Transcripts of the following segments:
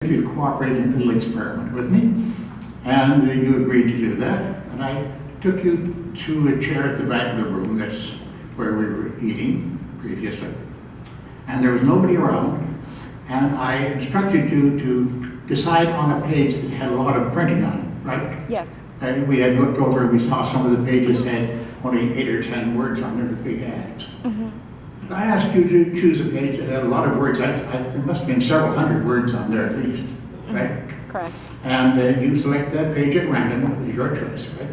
If you'd cooperate in a little experiment with me, and you agreed to do that, and I took you to a chair at the back of the room. That's where we were eating previously, and there was nobody around, and I instructed you to decide on a page that had a lot of printing on it, right? Yes. And we had looked over, we saw some of the pages had only 8 or 10 words on there, the big ads. I asked you to choose a page that had a lot of words. There must have been several hundred words on there at least, right? Correct. And you select that page at random. It was your choice, right?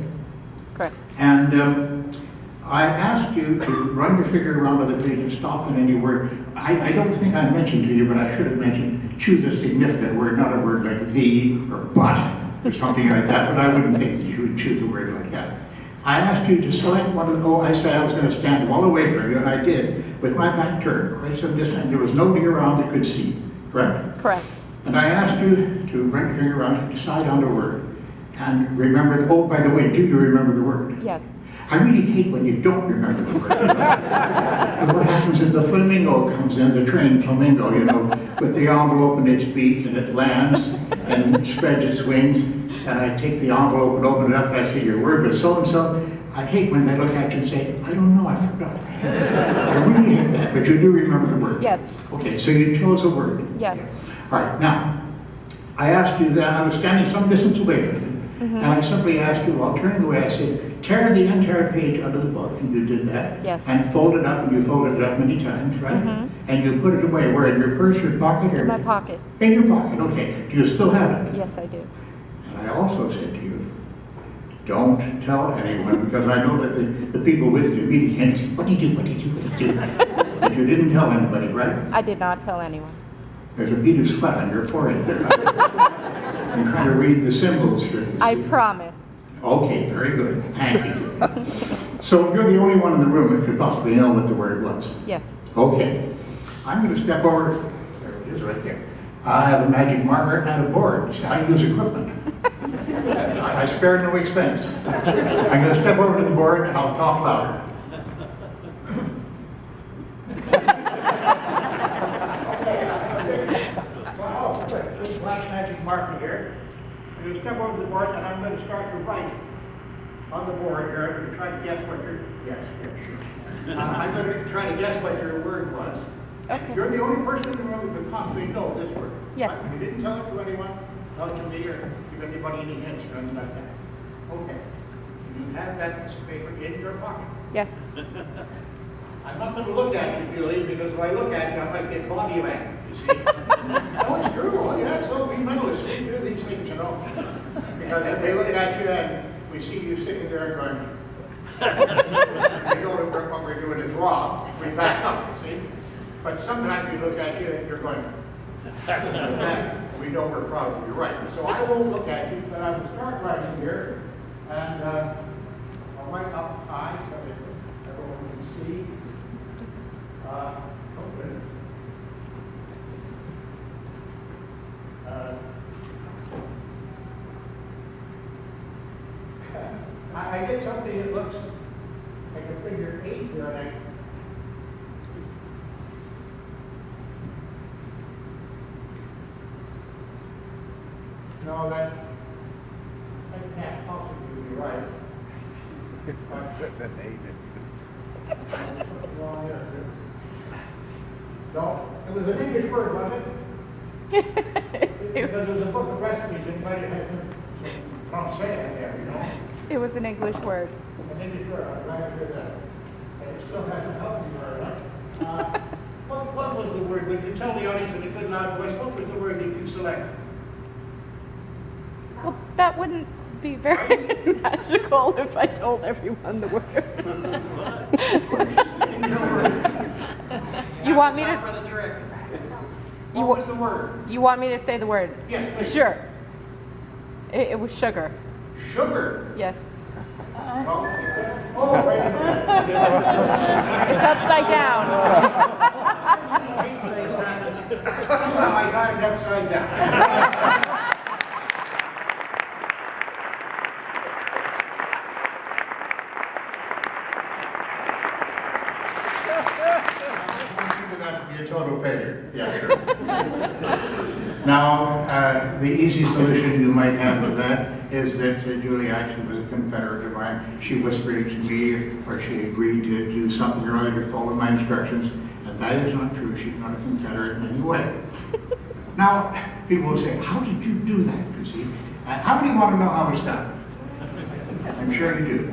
Correct. And I asked you to run your finger around on the page and stop at any word. I don't think I mentioned to you, but I should have mentioned, choose a significant word, not a word like the or but or something like that, but I wouldn't think that you would choose a word like that. I asked you to select one of the, I said I was going to stand well away from you, and I did, with my back turned, quite some distance. There was nobody around that could see, correct? Correct. And I asked you to run your finger around and decide on the word. And remember, oh, by the way, do you remember the word? Yes. I really hate when you don't remember the word. And what happens is the flamingo comes in, the trained flamingo, you know, with the envelope in its beak, and it lands and spreads its wings. And I take the envelope and open it up, and I say, your word was so-and-so. I hate when they look at you and say, I don't know, I forgot. I really hate that, but you do remember the word. Yes. Okay, so you chose a word. Yes. All right, now, I asked you that, I was standing some distance away from you, and I simply asked you, while turning away, I said, tear the entire page out of the book, and you did that. Yes. And fold it up, and you folded it up many times, right? And you put it away, where, in your purse, your pocket, or? In my pocket. In your pocket, okay. Do you still have it? Yes, I do. And I also said to you, don't tell anyone, because I know that the people with you immediately came and said, what do you do, what do you do, what do you do? But you didn't tell anybody, right? I did not tell anyone. There's a bead of sweat on your forehead there. I'm trying to read the symbols here. I promise. Okay, very good, thank you. So you're the only one in the room that could possibly know what the word was? Yes. Okay, I'm going to step over, there it is right there. I have a magic marker and a board. I use equipment. I spare no expense. I'm going to step over to the board and I'll talk louder. This black magic marker here. I'm going to step over to the board and I'm going to start to write on the board here. I'm going to try to guess what your, yes, sure. I'm going to try to guess what your word was. Okay. You're the only person in the room who could possibly know this word. Yes. You didn't tell it to anyone, tell it to me, or give anybody any hints or anything like that. Okay. You have that piece of paper in your pocket. Yes. I'm not going to look at you, Julie, because if I look at you, I might get body language, you see. No, it's true. Oh, yeah, so we mentalists, we do these things, you know. Because if they look at you and we see you sitting there going, we know that what we're doing is wrong, we back up, you see. But sometimes we look at you and you're going, we know we're probably right. So I won't look at you, but I will start writing here, and I'll write up high so that everyone can see. Okay. I get something that looks like a figure 8 here, and no, that can't possibly be right. No, it was an English word, wasn't it? Because it was a book of recipes, and might have had some Francais in there, you know? It was an English word. An English word, I'm glad to hear that. And it still hasn't helped me very much. What was the word? Would you tell the audience in a good loud voice, what was the word that you selected? Well, that wouldn't be very magical if I told everyone the word. You want me to? For the trick. What was the word? You want me to say the word? Yes, please. Sure. It was sugar. Sugar? Yes. Oh, oh, wait a minute. It's upside down. Somehow I got it upside down. That to be a total failure. Yeah, sure. Now, The easy solution you might have with that is that Julie actually was a Confederate of mine. She whispered it to me, or she agreed to do something or other to follow my instructions, and that is not true. She's not a Confederate in any way. Now, people will say, how did you do that, Chrissy? How many want to know how it's done? I'm sure you do.